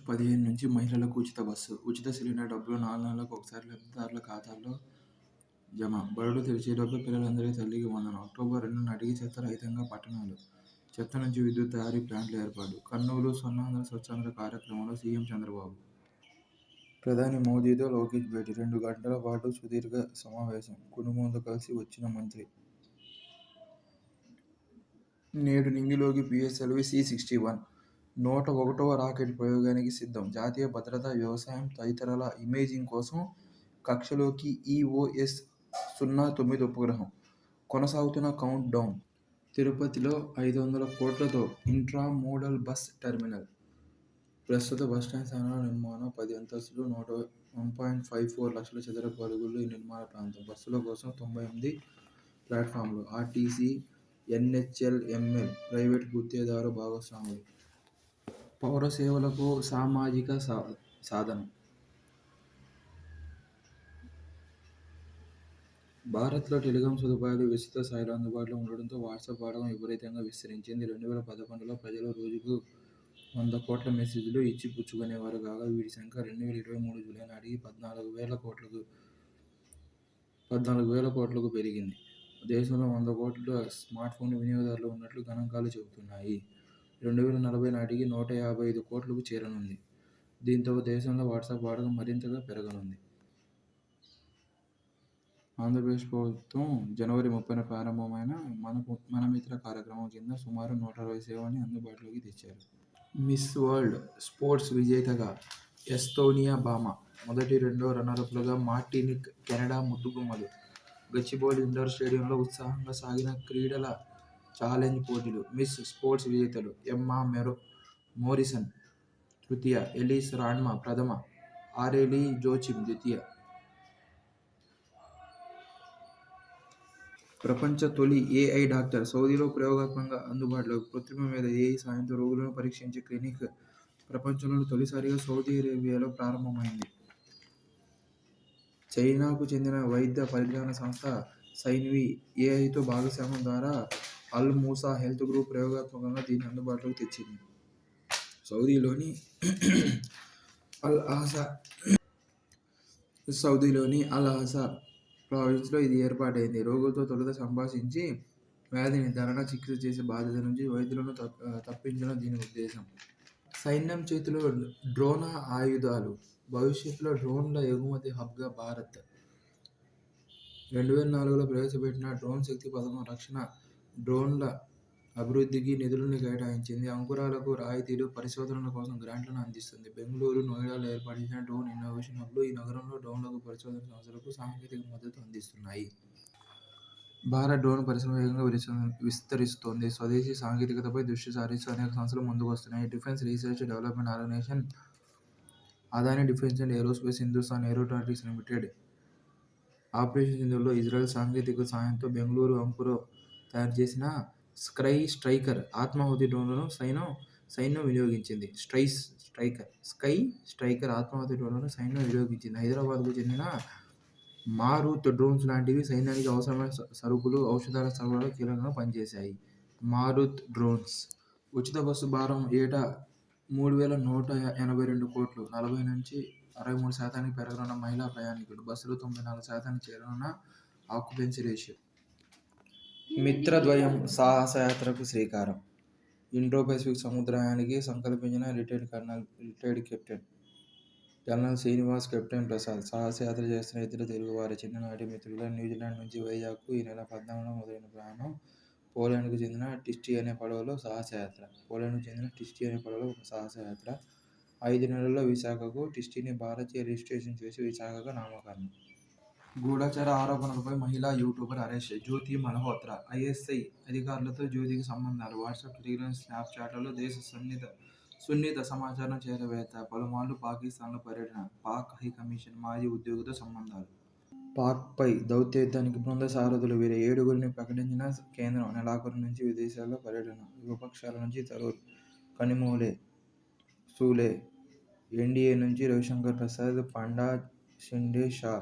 15 నుంచి మహిళలకు ఉచిత బస్సు. ఉచిత సిలిండర్ డబ్బులు 4 నెలలకు ఒకసారి లబ్ధిదారుల ఖాతాల్లో జమ. బడులు తెరిచేలోపే పిల్లలందరికీ తల్లికి వందనం. అక్టోబర్ 2 నాటికి చెత్త రహితంగా పట్టణాలు. చెత్త నుంచి విద్యుత్ తయారీ ప్లాంట్ల ఏర్పాటు. కర్నూలు స్వర్ణాంధ్ర స్వచ్ఛాంధ్ర కార్యక్రమంలో సీఎం చంద్రబాబు. ప్రధాని మోదీతో లోకేష్ భేటీ. 2 గంటల పాటు సుదీర్ఘ సమావేశం. కుటుంబంతో కలిసి వచ్చిన మంత్రి. నేడు నింగిలోకి పీఎస్ఎల్వీ C-61 101వ రాకెట్ ప్రయోగానికి సిద్ధం. జాతీయ భద్రత, వ్యవసాయం తదితరాల ఇమేజింగ్ కోసం కక్షలోకి EOS-09 ఉపగ్రహం. కొనసాగుతున్న కౌంట్ డౌన్. తిరుపతిలో 500 కోట్లతో ఇంట్రా మోడల్ బస్ టెర్మినల్. ప్రస్తుత బస్టాండ్ స్థానంలో నిర్మాణం. 10 అంతస్తులు, 1.54 లక్షల చదరపు అడుగులు ఈ నిర్మాణ ప్రాంతం. బస్సుల కోసం 98 ప్లాట్ఫామ్లు. ఆర్టీసీ, NHLML ప్రైవేటు గుత్తేదారు భాగస్వాములు. పౌర సేవలకు సామాజిక సాధనం. భారత్లో టెలికాం సదుపాయాలు విస్తృత స్థాయిలో అందుబాటులో ఉండడంతో వాట్సాప్ వాడకం విపరీతంగా విస్తరించింది. 2011లో ప్రజలు రోజుకు 100 కోట్ల మెసేజ్లు ఇచ్చి పుచ్చుకునేవారు కాగా వీటి సంఖ్య 2023 జూలై నాటికి 14,000 కోట్లకు పెరిగింది. దేశంలో 100 కోట్ల స్మార్ట్ఫోన్ వినియోగదారులు ఉన్నట్లు గణాంకాలు చెబుతున్నాయి. 2040 నాటికి 155 కోట్లకు చేరనుంది. దీంతో దేశంలో వాట్సాప్ వాడకం మరింతగా పెరగనుంది. ఆంధ్రప్రదేశ్ ప్రభుత్వం జనవరి 30న ప్రారంభమైన మన మిత్ర కార్యక్రమం కింద సుమారు 160 సేవల్ని అందుబాటులోకి తెచ్చారు. మిస్ వరల్డ్ స్పోర్ట్స్ విజేతగా ఎస్తోనియా భామ. మొదటి, రెండో రన్నరప్లుగా మార్టినిక్, కెనడా ముద్దుగుమ్మలు. గచ్చిబౌలి ఇండోర్ స్టేడియంలో ఉత్సాహంగా సాగిన క్రీడల ఛాలెంజ్ పోటీలు. మిస్ స్పోర్ట్స్ విజేతలు: ఎమ్మా మోరిసన్ తృతీయ, ఎలీస్ రాడ్మా ప్రథమ, ఆరెలీ జోచిమ్ ద్వితీయ. ప్రపంచ తొలి AI డాక్టర్. సౌదీలో ప్రయోగాత్మకంగా అందుబాటులోకి. కృత్రిమ మేధ AI సాయంతో రోగులను పరీక్షించే క్లినిక్ ప్రపంచంలోనే తొలిసారిగా సౌదీ అరేబియాలో ప్రారంభమైంది. చైనాకు చెందిన వైద్య పరిజ్ఞాన సంస్థ సైన్వీ AIతో భాగస్వామ్యం ద్వారా అల్ మూసా హెల్త్ గ్రూప్ ప్రయోగాత్మకంగా దీన్ని అందుబాటులోకి తెచ్చింది. సౌదీలోని అల్ అహ్సా ప్రావిన్స్లో ఇది ఏర్పాటైంది. రోగులతో తొలుత సంభాషించి వ్యాధి నిర్ధారణ, చికిత్స చేసే బాధ్యత నుంచి వైద్యులను తప్పించడం దీని ఉద్దేశం. సైన్యం చేతిలో డ్రోన్ ఆయుధాలు. భవిష్యత్తులో డ్రోన్ల ఎగుమతి హబ్గా భారత్. 2004లో ప్రవేశపెట్టిన డ్రోన్ శక్తి పథకం రక్షణ డ్రోన్ల అభివృద్ధికి నిధులను కేటాయించింది. అంకురాలకు రాయితీలు, పరిశోధనల కోసం గ్రాంట్లను అందిస్తుంది. బెంగళూరు, నోయిడాలో ఏర్పాటు చేసిన డ్రోన్ ఇన్నోవేషన్ హబ్లు ఈ నగరంలో డ్రోన్లకు, పరిశోధన సంస్థలకు సాంకేతిక మద్దతు అందిస్తున్నాయి. భారత్ డ్రోన్ పరిశ్రమ వేగంగా విస్తరిస్తోంది. స్వదేశీ సాంకేతికతపై దృష్టి సారిస్తూ అనేక సంస్థలు ముందుకొస్తున్నాయి. Defence research development organisation, Adani defence and aerospace, Hindustan aeronautics limited. Operation సింధూర్లో ఇజ్రాయెల్ సాంకేతిక సాయంతో బెంగళూరు అంకురో తయారు చేసిన స్కై స్ట్రైకర్ ఆత్మాహుతి డ్రోన్లను సైన్యం వినియోగించింది. స్కై స్ట్రైకర్ ఆత్మాహుతి డ్రోన్లను సైన్యం వినియోగించింది. హైదరాబాద్కు చెందిన మారుత్ డ్రోన్స్ లాంటివి సైన్యానికి అవసరమైన సరుకులు, ఔషధాల సరఫరాలో కీలకంగా పనిచేశాయి. మారుత్ డ్రోన్స్. ఉచిత బస్సు భారం ఏటా 3,182 కోట్లు. 40 నుంచి 63% పెరగనున్న మహిళా ప్రయాణికులు. బస్సులు 94% చేరనున్న ఆక్యుపెన్సీ రేషియో. మిత్రద్వయం సాహసయాత్రకు శ్రీకారం. ఇండో-పసిఫిక్ సముద్రయానానికి సంకల్పించిన retired captain general Srinivas, captain Prasad. సాహసయాత్ర చేస్తున్న ఇద్దరు తెలుగువారే. చిన్ననాటి మిత్రులే. న్యూజిలాండ్ నుంచి వైజాగ్కు ఈ నెల 14న మొదలైన ప్రయాణం. పోలాండ్కు చెందిన టిస్టీ అనే పడవలో సాహసయాత్ర. 5 నెలల్లో విశాఖకు. టిస్టీని భారతీయ రిజిస్ట్రేషన్ చేసి విశాఖగా నామకరణం. గూఢచర ఆరోపణలపై మహిళా యూట్యూబర్ అరెస్ట్. జ్యోతి మల్హోత్రా. ISI అధికారులతో జ్యోతికి సంబంధాలు. వాట్సాప్, టెలిగ్రామ్, స్నాప్చాట్లలో దేశ సున్నిత సమాచారం చేరవేత. పలుమార్లు పాకిస్థాన్లో పర్యటన. పాక్ హైకమిషన్ మాజీ ఉద్యోగితో సంబంధాలు. పాక్పై దౌత్యయుద్ధానికి బృంద సారథులు వీరే. 7గురిని ప్రకటించిన కేంద్రం. నెలాఖరు నుంచి విదేశాల్లో పర్యటన. విపక్షాల నుంచి తరూర్, కనిమొళి, సూలే. NDA నుంచి రవిశంకర్ ప్రసాద్, పండా, షిండే, షా.